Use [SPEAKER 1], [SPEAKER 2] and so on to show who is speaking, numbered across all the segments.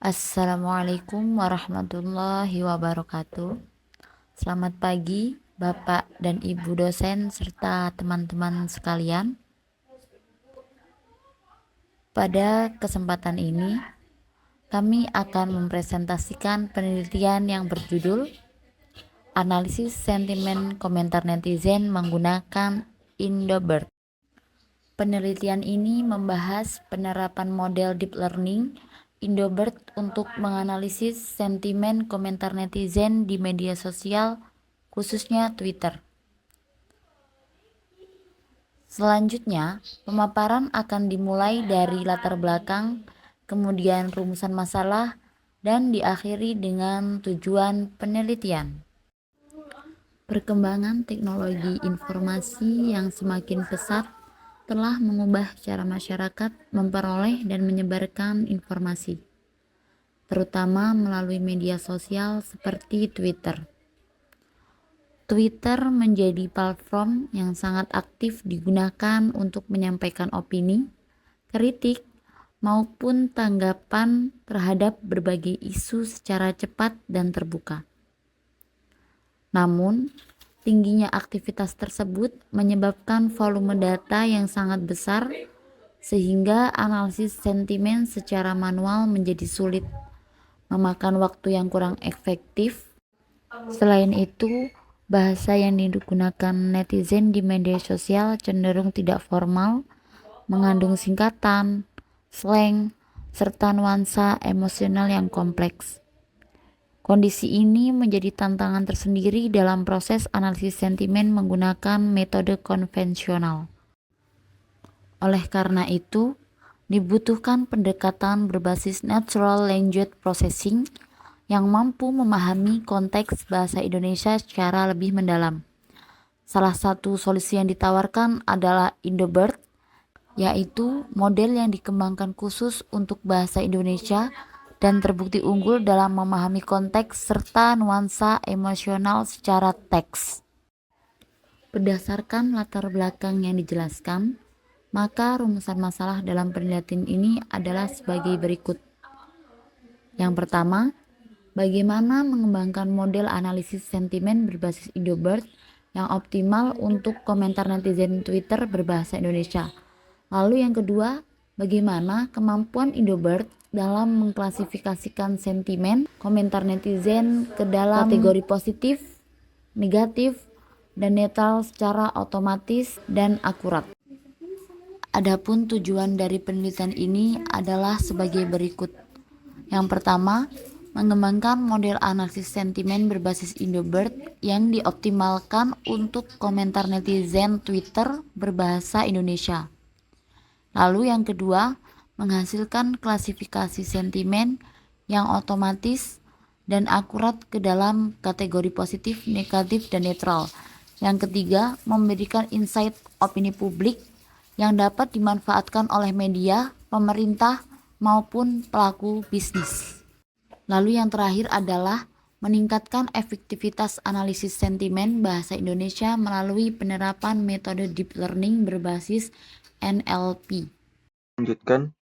[SPEAKER 1] Assalamualaikum warahmatullahi wabarakatuh. Selamat pagi, Bapak dan Ibu dosen serta teman-teman sekalian. Pada kesempatan ini, kami akan mempresentasikan penelitian yang berjudul Analisis Sentimen Komentar Netizen Menggunakan Indobird. Penelitian ini membahas penerapan model deep learning Indobird untuk menganalisis sentimen komentar netizen di media sosial, khususnya Twitter. Selanjutnya, pemaparan akan dimulai dari latar belakang, kemudian rumusan masalah, dan diakhiri dengan tujuan penelitian. Perkembangan teknologi informasi yang semakin pesat telah mengubah cara masyarakat memperoleh dan menyebarkan informasi, terutama melalui media sosial seperti Twitter. Twitter menjadi platform yang sangat aktif digunakan untuk menyampaikan opini, kritik, maupun tanggapan terhadap berbagai isu secara cepat dan terbuka. Namun, tingginya aktivitas tersebut menyebabkan volume data yang sangat besar sehingga analisis sentimen secara manual menjadi sulit, memakan waktu yang kurang efektif. Selain itu, bahasa yang digunakan netizen di media sosial cenderung tidak formal, mengandung singkatan, slang, serta nuansa emosional yang kompleks. Kondisi ini menjadi tantangan tersendiri dalam proses analisis sentimen menggunakan metode konvensional. Oleh karena itu, dibutuhkan pendekatan berbasis natural language processing yang mampu memahami konteks bahasa Indonesia secara lebih mendalam. Salah satu solusi yang ditawarkan adalah Indobird, yaitu model yang dikembangkan khusus untuk bahasa Indonesia dan terbukti unggul dalam memahami konteks serta nuansa emosional secara teks. Berdasarkan latar belakang yang dijelaskan, maka rumusan masalah dalam penelitian ini adalah sebagai berikut. Yang pertama, bagaimana mengembangkan model analisis sentimen berbasis Indobird yang optimal untuk komentar netizen Twitter berbahasa Indonesia. Lalu yang kedua, bagaimana kemampuan Indobird dalam mengklasifikasikan sentimen komentar netizen ke dalam kategori positif, negatif, dan netral secara otomatis dan akurat. Adapun tujuan dari penelitian ini adalah sebagai berikut. Yang pertama, mengembangkan model analisis sentimen berbasis Indobird yang dioptimalkan untuk komentar netizen Twitter berbahasa Indonesia. Lalu yang kedua, menghasilkan klasifikasi sentimen yang otomatis dan akurat ke dalam kategori positif, negatif, dan netral. Yang ketiga, memberikan insight opini publik yang dapat dimanfaatkan oleh media, pemerintah, maupun pelaku bisnis. Lalu yang terakhir adalah meningkatkan efektivitas analisis sentimen bahasa Indonesia melalui penerapan metode deep learning berbasis NLP.
[SPEAKER 2] Lanjutkan,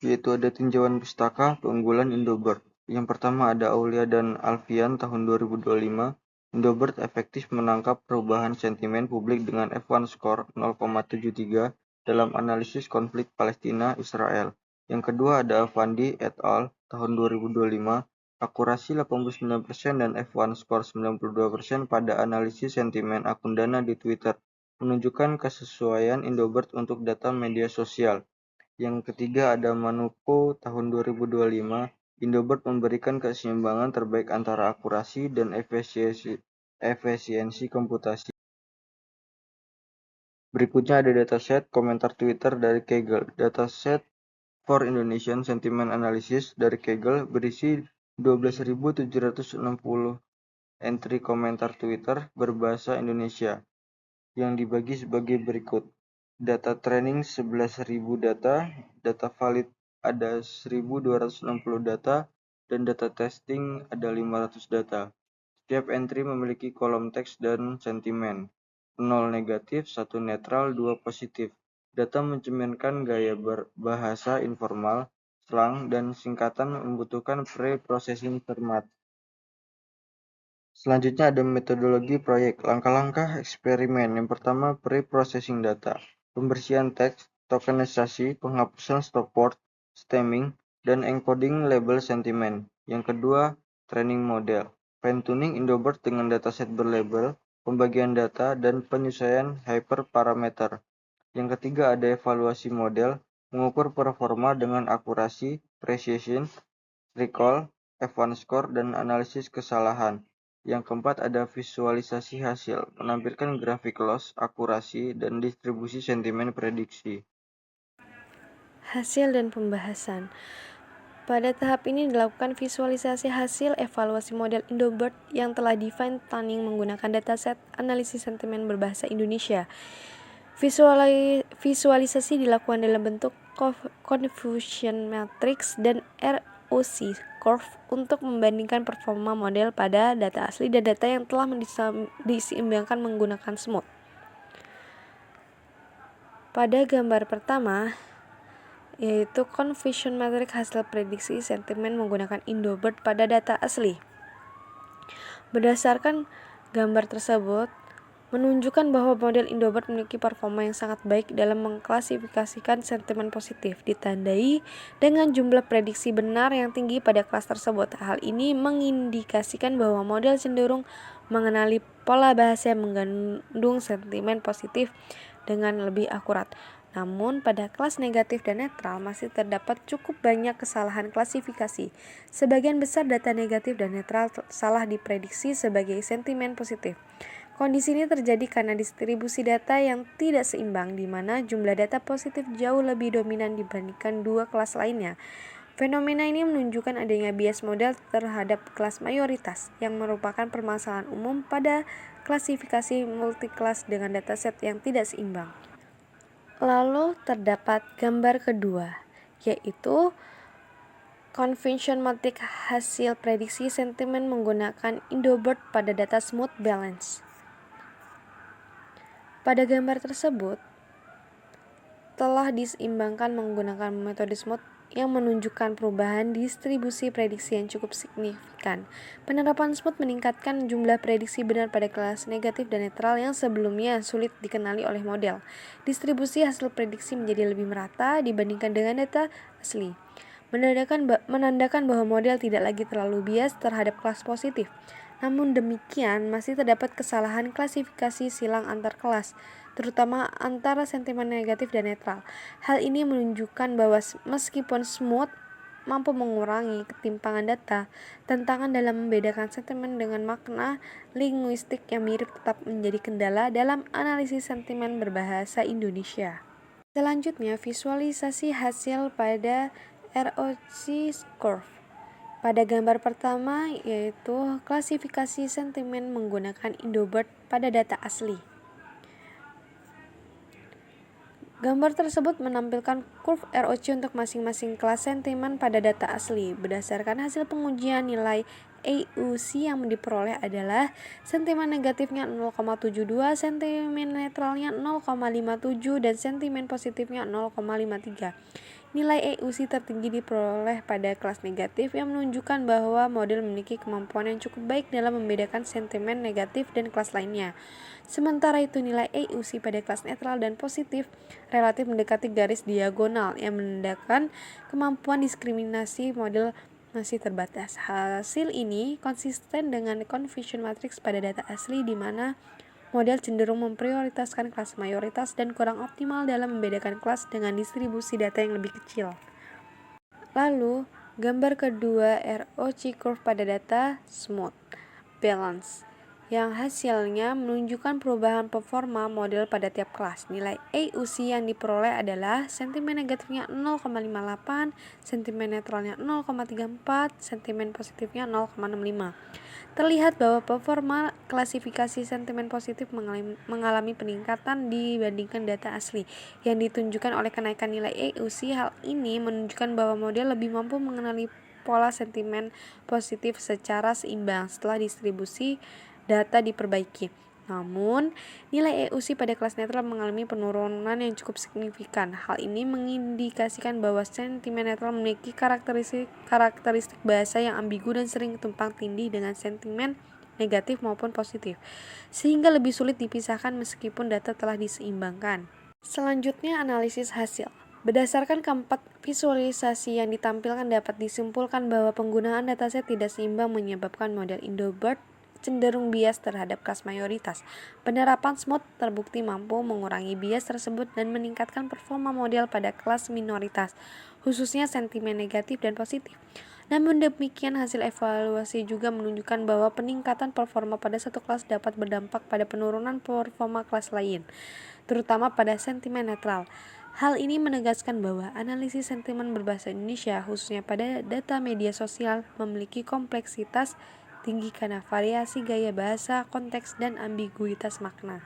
[SPEAKER 2] yaitu ada tinjauan pustaka keunggulan Indobird. Yang pertama ada Aulia dan Alfian tahun 2025. Indobird efektif menangkap perubahan sentimen publik dengan F1 score 0,73 dalam analisis konflik Palestina-Israel. Yang kedua ada Avandi et al. Tahun 2025. Akurasi 89% dan F1 score 92% pada analisis sentimen akun dana di Twitter menunjukkan kesesuaian Indobird untuk data media sosial. Yang ketiga ada Manuko tahun 2025. Indobird memberikan keseimbangan terbaik antara akurasi dan efisiensi komputasi. Berikutnya ada dataset komentar Twitter dari Kaggle. Dataset for Indonesian Sentiment Analysis dari Kaggle berisi 12.760 entry komentar Twitter berbahasa Indonesia yang dibagi sebagai berikut. Data training 11.000 data, data valid ada 1.260 data, dan data testing ada 500 data. Setiap entry memiliki kolom teks dan sentimen. 0 negatif, 1 netral, 2 positif. Data mencerminkan gaya bahasa informal, strang dan singkatan membutuhkan pre-processing cermat. Selanjutnya ada metodologi proyek, langkah-langkah eksperimen. Yang pertama, pre-processing data, pembersihan teks, tokenisasi, penghapusan stop word, stemming, dan encoding label sentimen. Yang kedua, training model, fine-tuning Indobird dengan dataset berlabel, pembagian data, dan penyesuaian hyperparameter. Yang ketiga ada evaluasi model, mengukur performa dengan akurasi, precision, recall, F1 score, dan analisis kesalahan. Yang keempat ada visualisasi hasil, menampilkan grafik loss, akurasi, dan distribusi sentimen prediksi.
[SPEAKER 3] Hasil dan pembahasan. Pada tahap ini dilakukan visualisasi hasil evaluasi model Indobird yang telah define tuning menggunakan dataset analisis sentimen berbahasa Indonesia. Visualisasi dilakukan dalam bentuk confusion matrix dan ROC curve untuk membandingkan performa model pada data asli dan data yang telah diseimbangkan menggunakan smooth. Pada gambar pertama, yaitu confusion matrix hasil prediksi sentimen menggunakan Indobird pada data asli. Berdasarkan gambar tersebut, menunjukkan bahwa model Indobird memiliki performa yang sangat baik dalam mengklasifikasikan sentimen positif, ditandai dengan jumlah prediksi benar yang tinggi pada kelas tersebut. Hal ini mengindikasikan bahwa model cenderung mengenali pola bahasa yang mengandung sentimen positif dengan lebih akurat. Namun, pada kelas negatif dan netral masih terdapat cukup banyak kesalahan klasifikasi. Sebagian besar data negatif dan netral salah diprediksi sebagai sentimen positif. Kondisi ini terjadi karena distribusi data yang tidak seimbang, di mana jumlah data positif jauh lebih dominan dibandingkan dua kelas lainnya. Fenomena ini menunjukkan adanya bias model terhadap kelas mayoritas, yang merupakan permasalahan umum pada klasifikasi multiklas dengan dataset yang tidak seimbang. Lalu terdapat gambar kedua, yaitu confusion matrix hasil prediksi sentimen menggunakan Indobird pada data smooth balance. Pada gambar tersebut, telah diseimbangkan menggunakan metode smooth yang menunjukkan perubahan distribusi prediksi yang cukup signifikan. Penerapan smooth meningkatkan jumlah prediksi benar pada kelas negatif dan netral yang sebelumnya sulit dikenali oleh model. Distribusi hasil prediksi menjadi lebih merata dibandingkan dengan data asli, menandakan bahwa model tidak lagi terlalu bias terhadap kelas positif. Namun demikian, masih terdapat kesalahan klasifikasi silang antar kelas, terutama antara sentimen negatif dan netral. Hal ini menunjukkan bahwa meskipun smooth mampu mengurangi ketimpangan data, tantangan dalam membedakan sentimen dengan makna linguistik yang mirip tetap menjadi kendala dalam analisis sentimen berbahasa Indonesia. Selanjutnya, visualisasi hasil pada ROC curve. Pada gambar pertama, yaitu klasifikasi sentimen menggunakan Indobird pada data asli. Gambar tersebut menampilkan kurve ROC untuk masing-masing kelas sentimen pada data asli. Berdasarkan hasil pengujian, nilai AUC yang diperoleh adalah sentimen negatifnya 0,72, sentimen netralnya 0,57, dan sentimen positifnya 0,53. Nilai AUC tertinggi diperoleh pada kelas negatif yang menunjukkan bahwa model memiliki kemampuan yang cukup baik dalam membedakan sentimen negatif dan kelas lainnya. Sementara itu nilai AUC pada kelas netral dan positif relatif mendekati garis diagonal yang menandakan kemampuan diskriminasi model masih terbatas. Hasil ini konsisten dengan confusion matrix pada data asli di mana model cenderung memprioritaskan kelas mayoritas dan kurang optimal dalam membedakan kelas dengan distribusi data yang lebih kecil. Lalu, gambar kedua ROC curve pada data smooth balance, yang hasilnya menunjukkan perubahan performa model pada tiap kelas. Nilai AUC yang diperoleh adalah sentimen negatifnya 0,58, sentimen netralnya 0,34, sentimen positifnya 0,65. Terlihat bahwa performa klasifikasi sentimen positif mengalami peningkatan dibandingkan data asli yang ditunjukkan oleh kenaikan nilai AUC. Hal ini menunjukkan bahwa model lebih mampu mengenali pola sentimen positif secara seimbang setelah distribusi data diperbaiki. Namun, nilai EUC pada kelas netral mengalami penurunan yang cukup signifikan. Hal ini mengindikasikan bahwa sentimen netral memiliki karakteristik bahasa yang ambigu dan sering tumpang tindih dengan sentimen negatif maupun positif, sehingga lebih sulit dipisahkan meskipun data telah diseimbangkan. Selanjutnya, analisis hasil. Berdasarkan keempat visualisasi yang ditampilkan dapat disimpulkan bahwa penggunaan dataset tidak seimbang menyebabkan model Indobird cenderung bias terhadap kelas mayoritas. Penerapan SMOD terbukti mampu mengurangi bias tersebut dan meningkatkan performa model pada kelas minoritas, khususnya sentimen negatif dan positif. Namun demikian, hasil evaluasi juga menunjukkan bahwa peningkatan performa pada satu kelas dapat berdampak pada penurunan performa kelas lain, terutama pada sentimen netral. Hal ini menegaskan bahwa analisis sentimen berbahasa Indonesia, khususnya pada data media sosial, memiliki kompleksitas tinggi karena variasi gaya bahasa, konteks, dan ambiguitas makna.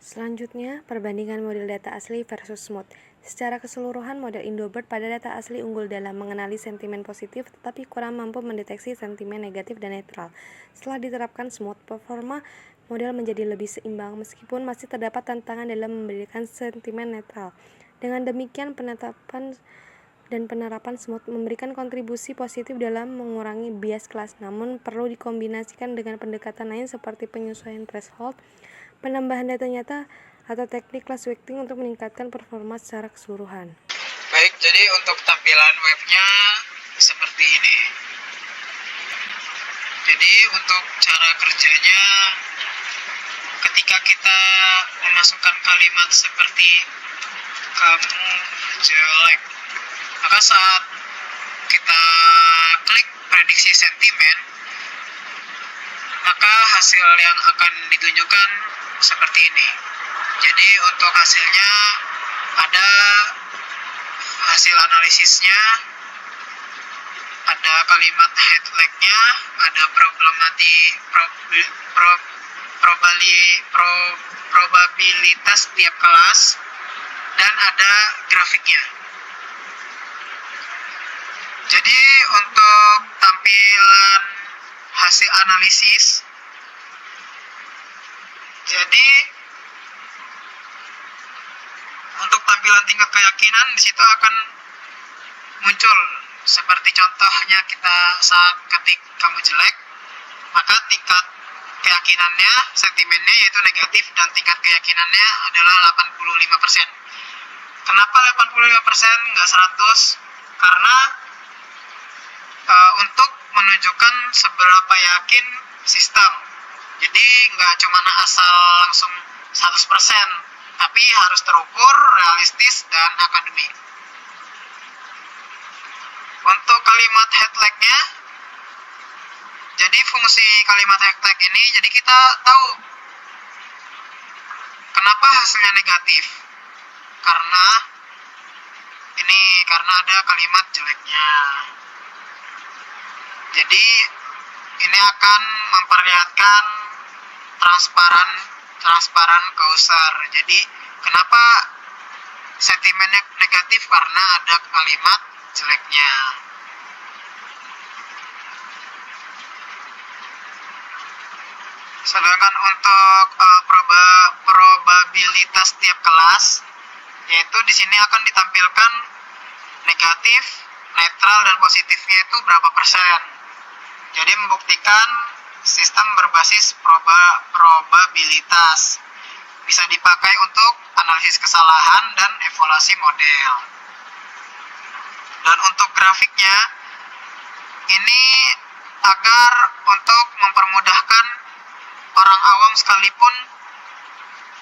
[SPEAKER 3] Selanjutnya, perbandingan model data asli versus SMOD. Secara keseluruhan, model Indobird pada data asli unggul dalam mengenali sentimen positif, tetapi kurang mampu mendeteksi sentimen negatif dan netral. Setelah diterapkan SMOD, performa model menjadi lebih seimbang, meskipun masih terdapat tantangan dalam memberikan sentimen netral. Dengan demikian, penerapan SMOD memberikan kontribusi positif dalam mengurangi bias kelas, namun perlu dikombinasikan dengan pendekatan lain seperti penyesuaian threshold, penambahan data nyata, atau teknik class weighting untuk meningkatkan performa secara keseluruhan.
[SPEAKER 4] Baik, jadi untuk tampilan webnya seperti ini. Jadi untuk cara kerjanya, ketika kita memasukkan kalimat seperti kamu jelek, maka saat kita klik prediksi sentimen, maka hasil yang akan ditunjukkan seperti ini. Jadi untuk hasilnya ada hasil analisisnya, ada kalimat headline-nya, ada probabilitas tiap kelas, dan ada grafiknya. Jadi untuk tampilan hasil analisis, jadi untuk tampilan tingkat keyakinan di situ akan muncul seperti contohnya kita saat ketik kamu jelek, maka tingkat keyakinannya, sentimennya yaitu negatif dan tingkat keyakinannya adalah 85%. Kenapa 85% nggak 100? Karena untuk menunjukkan seberapa yakin sistem. Jadi nggak cuma asal langsung 100%, tapi harus terukur, realistis, dan akademik. Untuk kalimat headline-nya, jadi fungsi kalimat headline ini, jadi kita tahu kenapa hasilnya negatif. Karena ada kalimat jeleknya. Jadi ini akan memperlihatkan transparan ke user. Jadi kenapa sentimennya negatif? Karena ada kalimat jeleknya. Sedangkan untuk probabilitas tiap kelas, yaitu di sini akan ditampilkan negatif, netral, dan positifnya itu berapa persen. Jadi membuktikan sistem berbasis probabilitas bisa dipakai untuk analisis kesalahan dan evaluasi model. Dan untuk grafiknya, ini agar untuk mempermudahkan orang awam sekalipun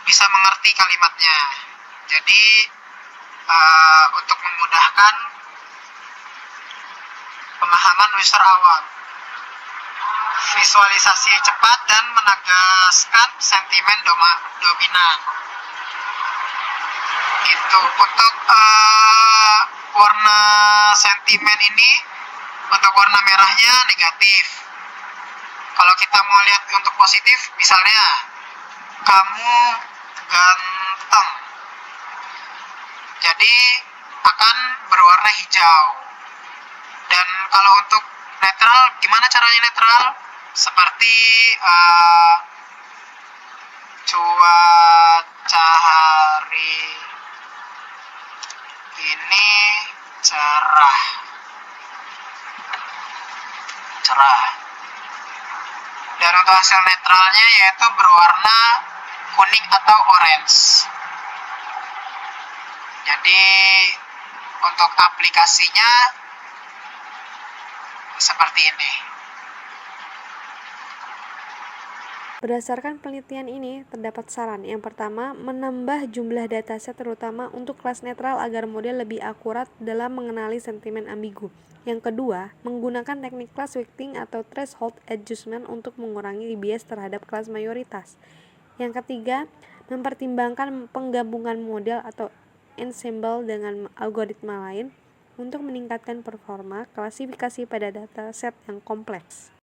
[SPEAKER 4] bisa mengerti kalimatnya. Jadi untuk memudahkan pemahaman user awam, visualisasi cepat dan menegaskan sentimen dominan. Itu untuk warna sentimen ini, untuk warna merahnya negatif. Kalau kita mau lihat untuk positif, misalnya kamu ganteng, jadi akan berwarna hijau. Dan kalau untuk netral, gimana caranya netral? Seperti cuaca hari ini cerah. Dan untuk hasil netralnya yaitu berwarna kuning atau orange. Jadi untuk aplikasinya seperti ini.
[SPEAKER 3] Berdasarkan penelitian ini, terdapat saran. Yang pertama, menambah jumlah dataset terutama untuk kelas netral agar model lebih akurat dalam mengenali sentimen ambigu. Yang kedua, menggunakan teknik class weighting atau threshold adjustment untuk mengurangi bias terhadap kelas mayoritas. Yang ketiga, mempertimbangkan penggabungan model atau ensemble dengan algoritma lain untuk meningkatkan performa klasifikasi pada dataset yang kompleks.